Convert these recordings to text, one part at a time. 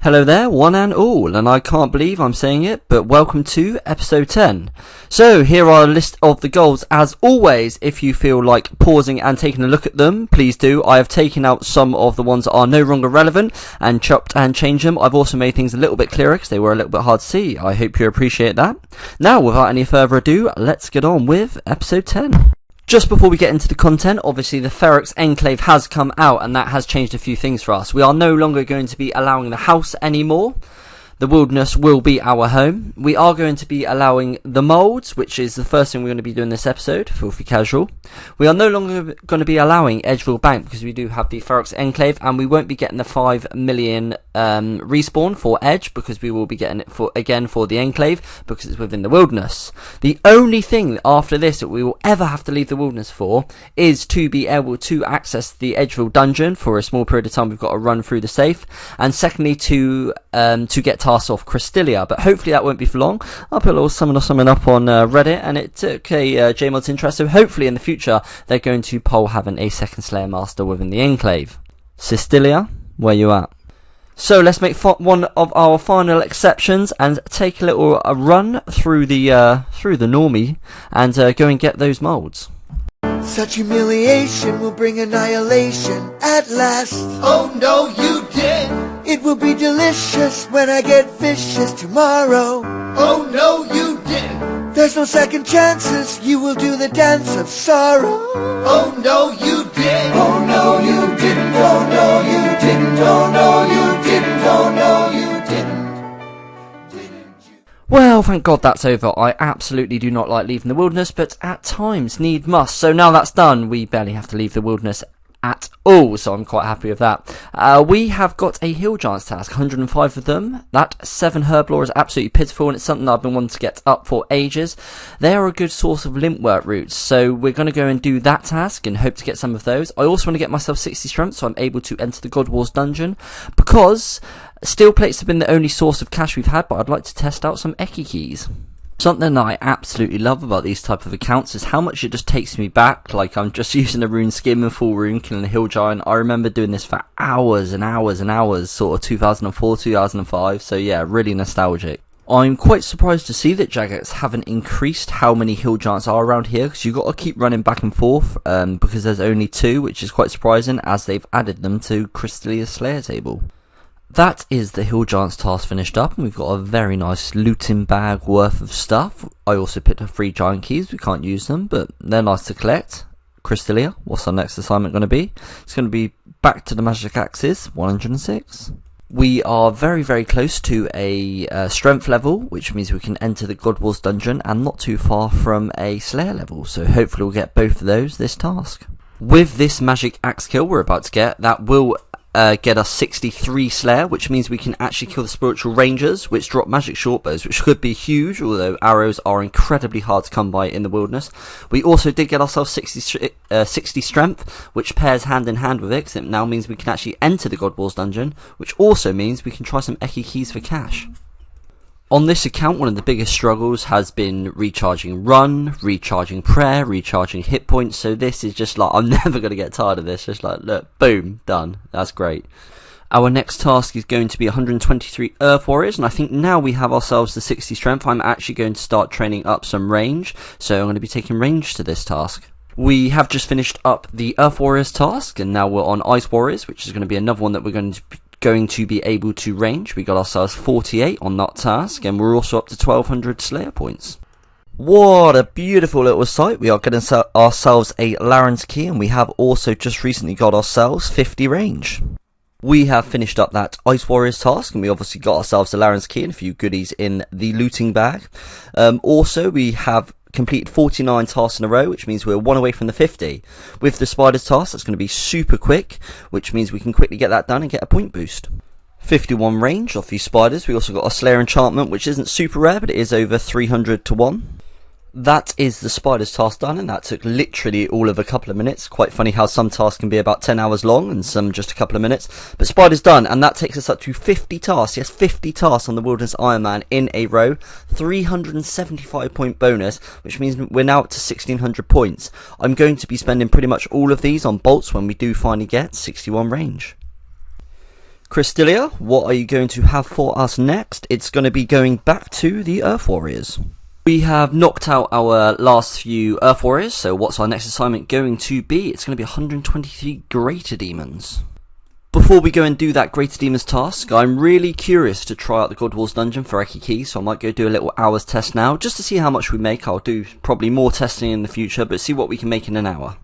Hello there, one and all, and I can't believe I'm saying it, but welcome to episode 10. So, here are a list of the goals. As always, if you feel like pausing and taking a look at them, please do. I have taken out some of the ones that are no longer relevant and chopped and changed them. I've also made things a little bit clearer because they were a little bit hard to see. I hope you appreciate that. Now, without any further ado, let's get on with episode 10. Just before we get into the content, obviously the Ferox Enclave has come out and that has changed a few things for us. We are no longer going to be allowing the house anymore. The wilderness will be our home. We are going to be allowing the molds, which is the first thing we're going to be doing this episode, Filthy Casual. We are no longer going to be allowing Edgeville Bank because we do have the Ferox Enclave, and we won't be getting the 5 million respawn for Edge because we will be getting it for the Enclave because it's within the wilderness. The only thing after this that we will ever have to leave the wilderness for is to be able to access the Edgeville Dungeon for a small period of time. We've got to run through the safe, and secondly to get tasks off Krystilla, but hopefully that won't be for long. I'll put a little summon up on Reddit, and it took a JMod's interest, so hopefully in the future they're going to poll having a second Slayer Master within the Enclave. Krystilla, where you at? So let's make one of our final exceptions and take a little run through the normie and go and get those molds. Such humiliation will bring annihilation at last. Oh no, you did! It will be delicious when I get vicious tomorrow. Oh no, you did! There's no second chances, you will do the dance of sorrow. Oh no, you did! Oh no, you didn't! Oh no, you didn't! Oh no, you didn't! Oh no, you didn't! Well, thank God that's over. I absolutely do not like leaving the wilderness, but at times need must. So now that's done, we barely have to leave the wilderness at all, so I'm quite happy with that. We have got a Hill Giants task, 105 of them. That 7 Herblore is absolutely pitiful, and it's something I've been wanting to get up for ages. They are a good source of limp work routes, so we're going to go and do that task and hope to get some of those. I also want to get myself 60 strength, so I'm able to enter the God Wars dungeon, because steel plates have been the only source of cash we've had, but I'd like to test out some Eki keys. Something that I absolutely love about these type of accounts is how much it just takes me back. Like, I'm just using a rune skim and full rune, killing a hill giant. I remember doing this for hours and hours and hours, sort of 2004, 2005. So yeah, really nostalgic. I'm quite surprised to see that Jagex haven't increased how many hill giants are around here, because you've got to keep running back and forth, because there's only 2, which is quite surprising, as they've added them to Krystilla's Slayer table. That is the Hill Giants task finished up, and we've got a very nice looting bag worth of stuff. I also picked up 3 giant keys. We can't use them, but they're nice to collect. Krystilla, what's our next assignment going to be? It's going to be back to the magic axes, 106. We are very, very close to a strength level, which means we can enter the God Wars dungeon, and not too far from a Slayer level, so hopefully we'll get both of those this task. With this magic axe kill we're about to get, that will get us 63 Slayer, which means we can actually kill the Spiritual Rangers, which drop magic shortbows, which could be huge, although arrows are incredibly hard to come by in the wilderness. We also did get ourselves 60 strength, which pairs hand in hand with it, because it now means we can actually enter the God Wars dungeon, which also means we can try some Eki keys for cash. On this account, one of the biggest struggles has been recharging run, recharging prayer, recharging hit points, so this is just like, I'm never going to get tired of this, just like, look, boom, done, that's great. Our next task is going to be 123 Earth Warriors, and I think now we have ourselves the 60 strength, I'm actually going to start training up some range, so I'm going to be taking range to this task. We have just finished up the Earth Warriors task, and now we're on Ice Warriors, which is going to be another one that we're going to be able to range. We got ourselves 48 on that task, and we're also up to 1200 Slayer points. What a beautiful little sight. We are getting ourselves a Larrans key, and we have also just recently got ourselves 50 range. We have finished up that Ice Warriors task, and we obviously got ourselves a Larrans key and a few goodies in the looting bag. Also, we have completed 49 tasks in a row, which means we're 1 away from the 50. With the Spiders task, that's going to be super quick, which means we can quickly get that done and get a point boost. 51 range off these Spiders. We also got a Slayer enchantment, which isn't super rare, but it is over 300 to 1. That is the Spiders task done, and that took literally all of a couple of minutes. Quite funny how some tasks can be about 10 hours long and some just a couple of minutes. But Spiders done, and that takes us up to 50 tasks. Yes, 50 tasks on the Wilderness Ironman in a row. 375 point bonus, which means we're now up to 1600 points. I'm going to be spending pretty much all of these on bolts when we do finally get 61 range. Krystilla, what are you going to have for us next? It's going to be going back to the Earth Warriors. We have knocked out our last few Earth Warriors, so what's our next assignment going to be? It's going to be 123 Greater Demons. Before we go and do that Greater Demons task, I'm really curious to try out the God Wars dungeon for Eki Key, so I might go do a little hours test now, just to see how much we make. I'll do probably more testing in the future, but see what we can make in an hour.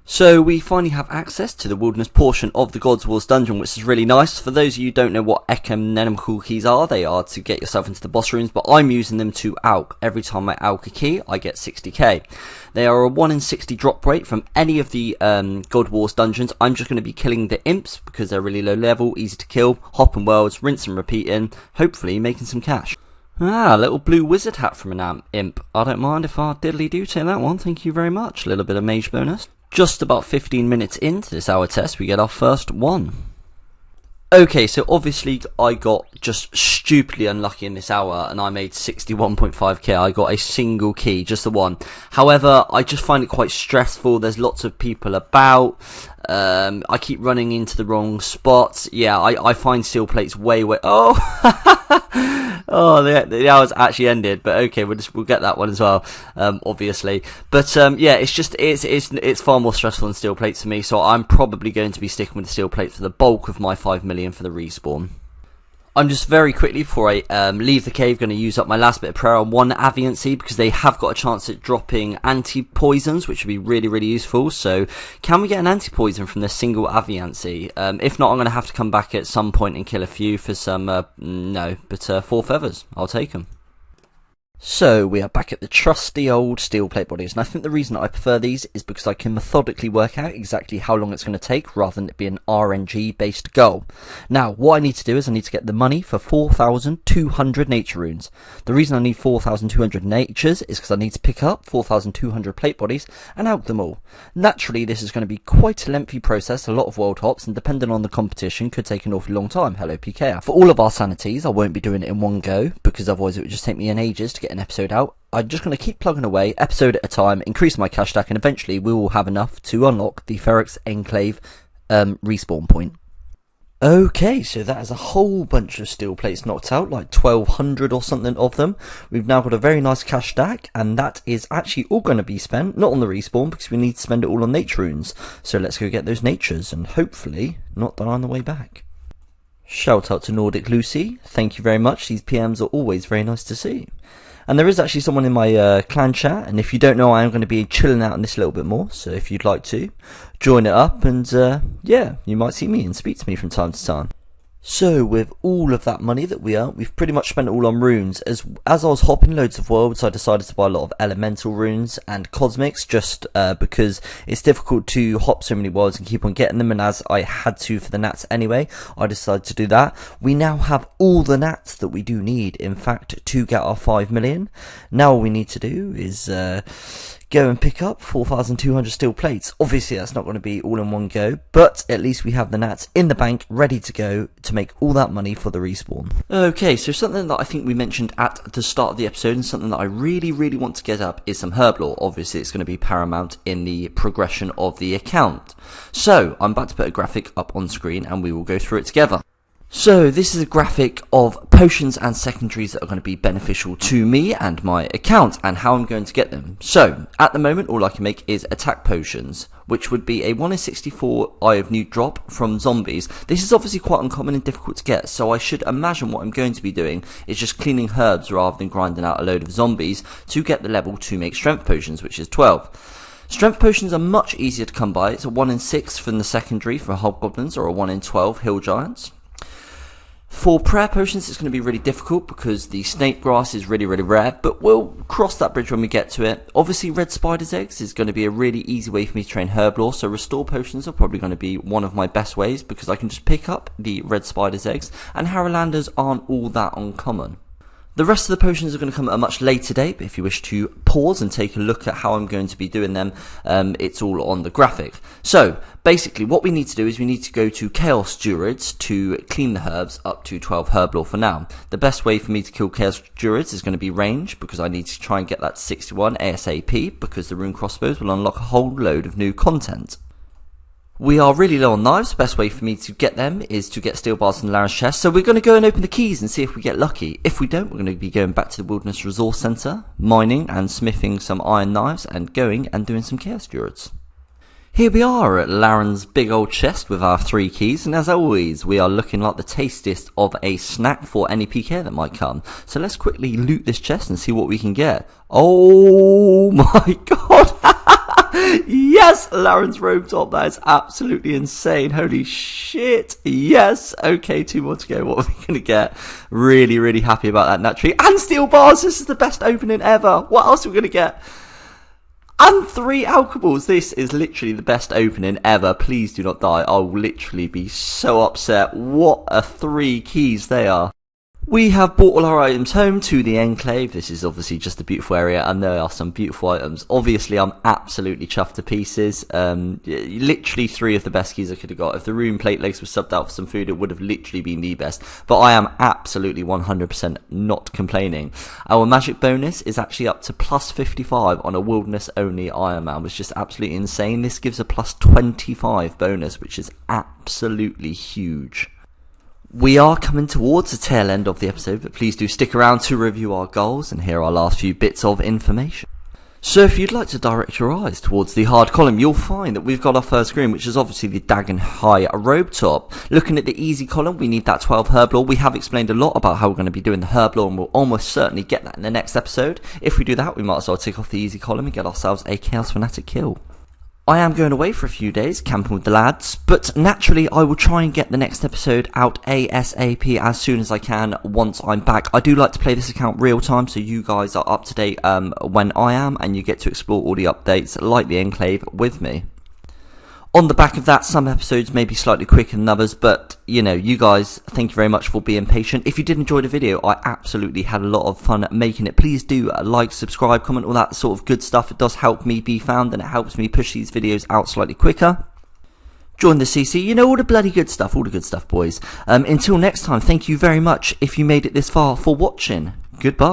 So we finally have access to the wilderness portion of the God's Wars dungeon, which is really nice. For those of you who don't know what ecumenical keys are, they are to get yourself into the boss rooms, but I'm using them to alch. Every time I alch a key, I get 60k. They are a 1 in 60 drop rate from any of the God Wars dungeons. I'm just going to be killing the imps because they're really low level, easy to kill, hopping worlds, rinse and repeat in, hopefully making some cash. Ah, a little blue wizard hat from an imp. I don't mind if I diddly do take that one, thank you very much. A little bit of mage bonus. Just about 15 minutes into this hour test, we get our first one. Okay, so obviously I got just stupidly unlucky in this hour and I made 61.5k. I got a single key, just the one. However, I just find it quite stressful. There's lots of people about. I keep running into the wrong spots. Yeah, I find steel plates way. Oh, oh, the hour's actually ended. But okay, we'll get that one as well, obviously. But yeah, it's far more stressful than steel plates for me. So I'm probably going to be sticking with the steel plates for the bulk of my 5 million for the respawn. I'm just very quickly, before I leave the cave, going to use up my last bit of prayer on one Aviancy, because they have got a chance at dropping anti-poisons, which would be really, really useful. So, can we get an anti-poison from this single Aviancy? If not, I'm going to have to come back at some point and kill a few for some, no, but 4 feathers. I'll take them. So, we are back at the trusty old steel plate bodies, and I think the reason I prefer these is because I can methodically work out exactly how long it's going to take, rather than it be an RNG based goal. Now, what I need to do is I need to get the money for 4,200 nature runes. The reason I need 4,200 natures is because I need to pick up 4,200 plate bodies and out them all. Naturally, this is going to be quite a lengthy process, a lot of world hops, and depending on the competition, could take an awfully long time. Hello PKR. For all of our sanities, I won't be doing it in one go, because otherwise it would just take me an ages to get an episode out. I'm just going to keep plugging away, episode at a time, increase my cash stack, and eventually we will have enough to unlock the Ferox Enclave respawn point. Okay, so that is a whole bunch of steel plates knocked out, like 1,200 or something of them. We've now got a very nice cash stack, and that is actually all going to be spent, not on the respawn, because we need to spend it all on nature runes. So let's go get those natures, and hopefully not die on the way back. Shout out to Nordic Lucy, thank you very much, these PMs are always very nice to see. And there is actually someone in my clan chat, and if you don't know, I am going to be chilling out on this a little bit more, so if you'd like to, join it up, and yeah, you might see me and speak to me from time to time. So, with all of that money that we earned, we've pretty much spent it all on runes. As I was hopping loads of worlds, I decided to buy a lot of elemental runes and cosmics, just because it's difficult to hop so many worlds and keep on getting them, and as I had to for the nats anyway, I decided to do that. We now have all the nats that we do need, in fact, to get our 5 million. Now all we need to do is go and pick up 4,200 steel plates. Obviously that's not going to be all in one go, but at least we have the nats in the bank ready to go to make all that money for the respawn. Okay, so something that I think we mentioned at the start of the episode, and something that I really, really want to get up, is some Herblore. Obviously it's going to be paramount in the progression of the account. So I'm about to put a graphic up on screen and we will go through it together. So this is a graphic of potions and secondaries that are going to be beneficial to me and my account, and how I'm going to get them. So at the moment all I can make is attack potions, which would be a 1 in 64 Eye of Newt drop from zombies. This is obviously quite uncommon and difficult to get, so I should imagine what I'm going to be doing is just cleaning herbs rather than grinding out a load of zombies to get the level to make strength potions, which is 12. Strength potions are much easier to come by. It's a 1 in 6 from the secondary for hobgoblins, or a 1 in 12 hill giants. For prayer potions, it's going to be really difficult because the snake grass is really, really rare, but we'll cross that bridge when we get to it. Obviously, red spider's eggs is going to be a really easy way for me to train Herblore, so restore potions are probably going to be one of my best ways because I can just pick up the red spider's eggs, and Harrowlanders aren't all that uncommon. The rest of the potions are going to come at a much later date, but if you wish to pause and take a look at how I'm going to be doing them, it's all on the graphic. So, basically what we need to do is we need to go to Chaos Druids to clean the herbs up to 12 Herblore for now. The best way for me to kill Chaos Druids is going to be range, because I need to try and get that to 61 ASAP, because the rune crossbows will unlock a whole load of new content. We are really low on knives. The best way for me to get them is to get steel bars in Larrans' chest. So we're going to go and open the keys and see if we get lucky. If we don't, we're going to be going back to the Wilderness Resource Centre, mining and smithing some iron knives, and going and doing some Chaos Druids. Here we are at Larrans' big old chest with our 3 keys, and as always, we are looking like the tastiest of a snack for any PK that might come. So let's quickly loot this chest and see what we can get. Oh my god! Yes, Larrans' robe top. That is absolutely insane. Holy shit. Yes. Okay, 2 more to go. What are we going to get? Really, really happy about that, naturally. And steel bars. This is the best opening ever. What else are we going to get? And 3 alcohols. This is literally the best opening ever. Please do not die. I'll literally be so upset. What a 3 keys they are. We have brought all our items home to the Enclave. This is obviously just a beautiful area, and there are some beautiful items. Obviously, I'm absolutely chuffed to pieces. Literally 3 of the best keys I could have got. If the rune plate legs were subbed out for some food, it would have literally been the best. But I am absolutely 100% not complaining. Our magic bonus is actually up to plus 55 on a wilderness-only Ironman, which is just absolutely insane. This gives a plus 25 bonus, which is absolutely huge. We are coming towards the tail end of the episode, but please do stick around to review our goals and hear our last few bits of information. So if you'd like to direct your eyes towards the hard column, you'll find that we've got our first screen, which is obviously the Dagon High robe top. Looking at the easy column, we need that 12 Herblore. We have explained a lot about how we're going to be doing the Herblore, and we'll almost certainly get that in the next episode. If we do that, we might as well tick off the easy column and get ourselves a Chaos Fanatic kill. I am going away for a few days, camping with the lads, but naturally I will try and get the next episode out ASAP as soon as I can once I'm back. I do like to play this account real time, so you guys are up to date when I am, and you get to explore all the updates like the Enclave with me. On the back of that, some episodes may be slightly quicker than others, but, you know, you guys, thank you very much for being patient. If you did enjoy the video, I absolutely had a lot of fun making it. Please do like, subscribe, comment, all that sort of good stuff. It does help me be found, and it helps me push these videos out slightly quicker. Join the CC, you know, all the bloody good stuff, boys. Until next time, thank you very much if you made it this far for watching. Goodbye.